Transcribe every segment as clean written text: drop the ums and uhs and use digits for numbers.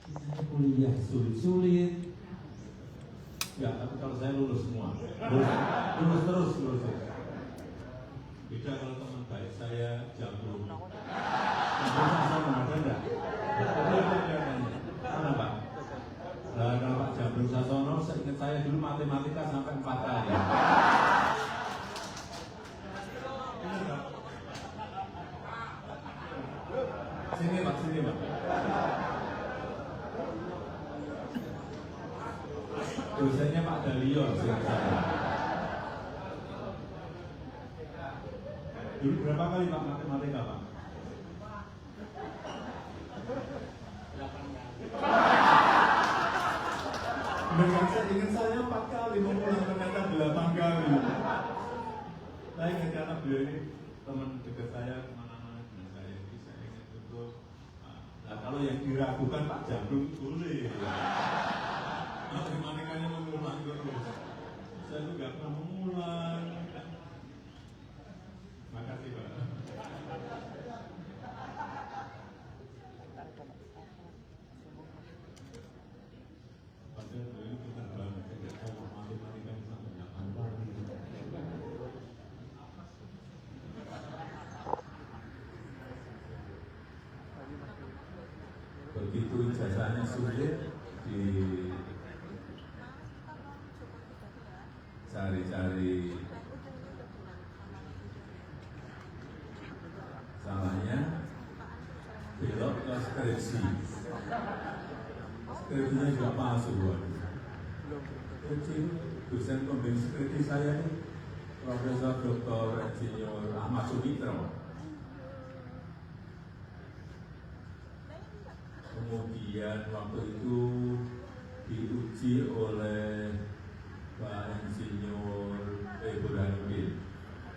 Misalnya kuliah sulit-sulit. Ya, tapi kalau saya lulus semua, lulus terus. Beda kalau teman baik saya Jambrung. Sama ada enggak? Mana Pak? Nah, kalau Pak Jambrung Sasono, seingat saya dulu matematika sampai 4 kali. Sini Pak. Dosennya Pak Dalio, seingat saya. Dulu berapa kali Pak matematika Pak? 8 kali. Ingat saya 4 kali, mengulang ternyata 8 kali. Saya ingat karena beliau ini teman dekat saya kemana-mana dengan saya, jadi saya ingat betul. Nah kalau yang diragukan Pak Jambrung boleh. Matematikanya mengulang terus. Saya juga nggak pernah mengulang. Makasih Pak. Padahal dulu kita banget, saya tahu matematika sampai 8 kali. Begitu ijazahnya sulit, cari-cari salahnya, belok ke skripsi. Skripsinya juga palsu. Skripsi dosen pembimbing skripsi saya ini Profesor Dr. Insinyur Ahmad Sumitra. Kemudian waktu itu diuji oleh Pak Insinyur Burhanuddin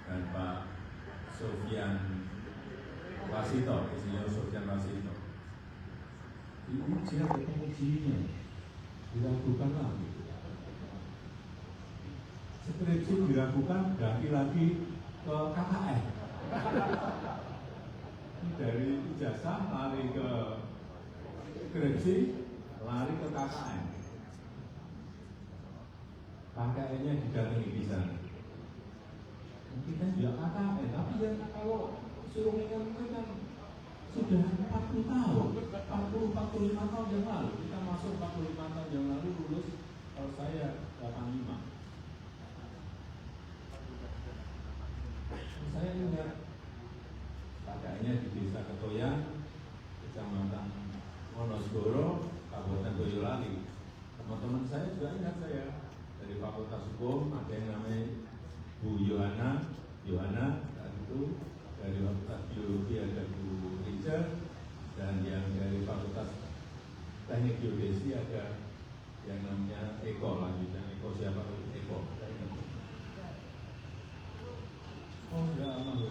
dan Pak Sofyan Wasito, Insinyur Sofyan Wasito. Diuji ada pengujinya, diragukan lagi. Skripsi diragukan, ganti lagi ke KKN. Ini dari ijazah lari ke skripsi, lari ke KKN. KKN-nya didatangi di sana. Kita juga KKN, tapi ya kalau suruh ingat-ingat kan sudah 40 tahun, 40-45 tahun yang lalu. Kita masuk 45 tahun yang lalu, lulus kalau saya 85. Saya ingat KKN-nya di Desa Ketoyan, Kecamatan Wonosgoro, Kabupaten Boyolali. Teman-teman saya juga ingat saya dari Fakultas Hukum, ada yang namanya Bu Yohana saat itu, dari Fakultas Biologi ada Bu Richard, dan yang dari Fakultas Teknik Geodesi ada yang namanya Eko, lanjutan Eko siapa? Eko. Oh enggak, aman.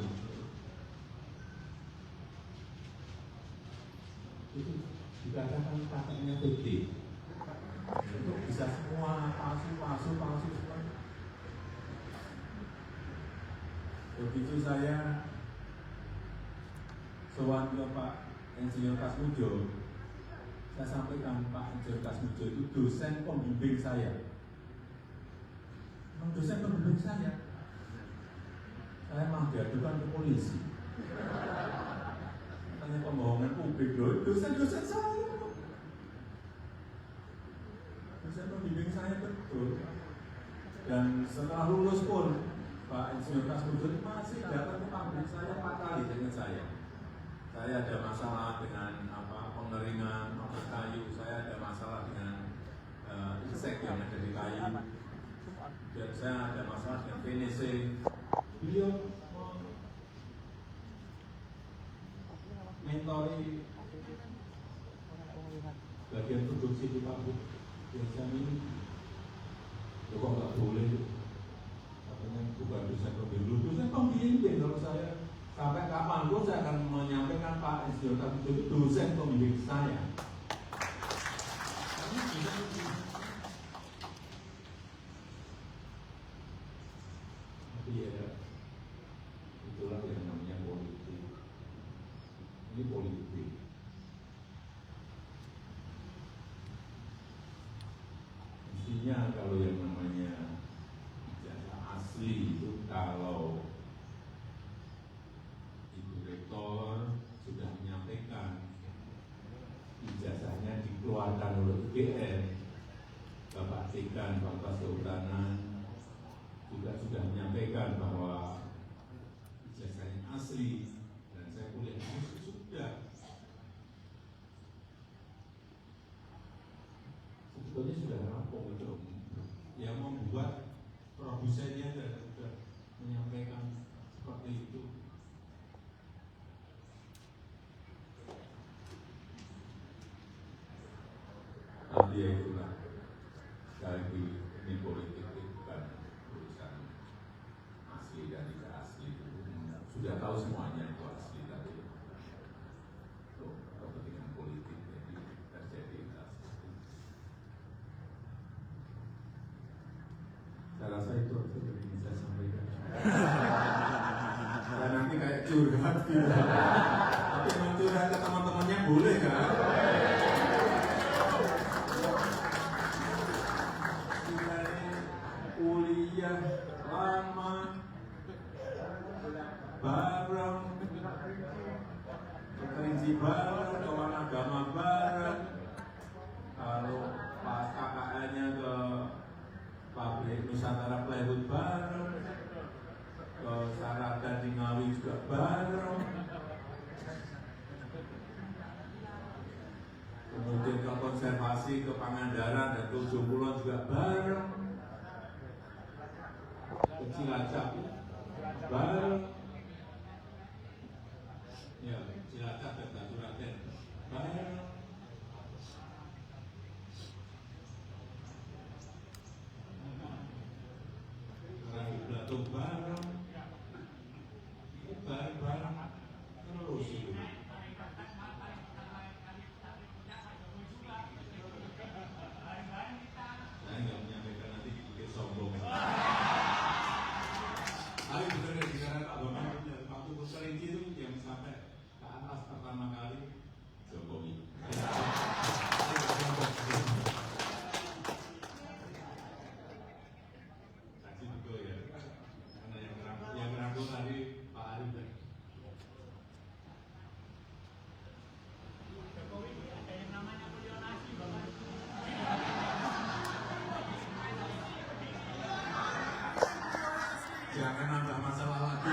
Itu dikatakan kakaknya PT. Itu bisa semua palsu semua. Begitu saya sowan ke Pak Insinyur Kasmujo, saya sampaikan Pak Insinyur Kasmujo itu dosen pembimbing saya. Memang dosen pembimbing saya malah diadukan ke polisi. Tanya pembohongan publik loh, dosen-dosen saya. Dosen pembimbing saya betul. Dan setelah lulus pun Pak Insinyur Kasmujo masih datang ke pabrik saya 4 kali dengan saya. Saya ada masalah dengan pengeringan kayu, saya ada masalah dengan insek yang ada di kayu, dan saya ada masalah dengan finishing. Beliau mentori bagian produksi di pabrik biasa ini. Kok nggak boleh? Katanya bukan dosen pembimbing, dosen pembimbing. Kalau saya sampai kapan pun saya akan menyampaikan Pak Insinyur Kasmujo itu dosen pembimbing saya. Tapi ya, itulah yang namanya politik. Ini politik. Sebenarnya kalau yang namanya ijazah asli itu kalau Ibu Rektor sudah menyampaikan ijazahnya dikeluarkan oleh UGM, Bapak Dekan Fakultas Kehutanan juga sudah menyampaikan bahwa ijazahnya asli dan saya kuliah di situ sudah. Sebetulnya sudah rampung itu. Yang membuat produsennya sudah menyampaikan seperti itu. Tapi ya itulah, sekali ini politik itu bukan urusan asli dan tidak asli. Sudah tahu semuanya itu asli, tapi untuk kepentingan politik jadi terjadi hal seperti itu. Saya rasa itu yang ingin saya sampaikan. Dan nanti kayak curhat gitu. Tapi mau curhat ke teman-temannya boleh kan? Kuliah lama bareng, berkerinci bareng, kawan agama bareng. Kalau pas KKN-nya ke pabrik Nusantara Plywood bareng, ke Saradan di Ngawi juga bareng, kemudian ke konservasi ke Pangandaran dan ke Ujung Kulon juga bareng, ke Cilacap bareng, ya Cilacap dan Batu-Raden bareng. Batu bareng, bareng terus itu. Saya nggak menyampaikan nanti dikit sombong. Tapi benar ya sekarang Pak Bambang waktu Kerinci itu yang sampai ke atas pertama kali Jokowi. Yang merangkul tadi Pak Arif. Jokowi ada yang namanya konfirmasi, Bapak. Jangan nambah masalah lagi.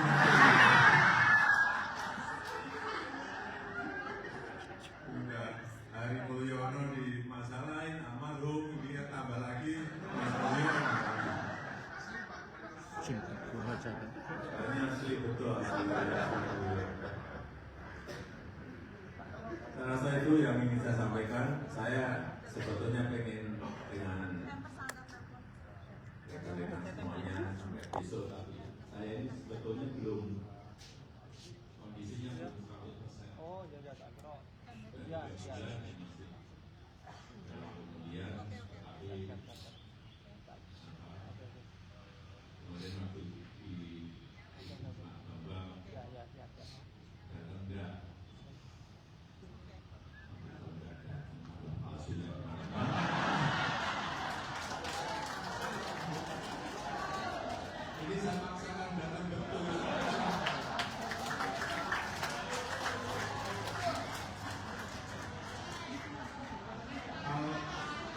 Udah Hari Mulyono dimasalahin, almarhum dia tambah lagi Mas Mulyono. Ini asli betul asli. Saya rasa itu yang ingin saya sampaikan. Saya sebetulnya pengen dengan rekan-rekan semuanya sampai besok, tapi saya ini sebetulnya belum kondisinya belum 100%. Oh ya tak kira. Ya kemudian tapi kemudian waktu di Bambang dan enggak hasilnya ini saya paksakan datang betul. Kalau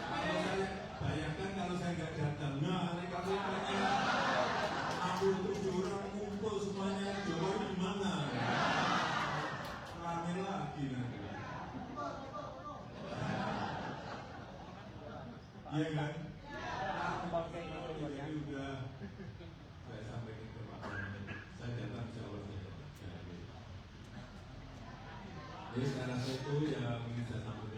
saya bayangkan kalau saya nggak datang, nah ini kalau tanya 67 orang kumpul semuanya Jokowi di mana? Rame lagi nanti. Iya kan? Jadi udah saya sampaikan ke Pak Presiden, saya datang insya Allah saya datang. Jadi saya rasa itu yang ingin saya sampaikan.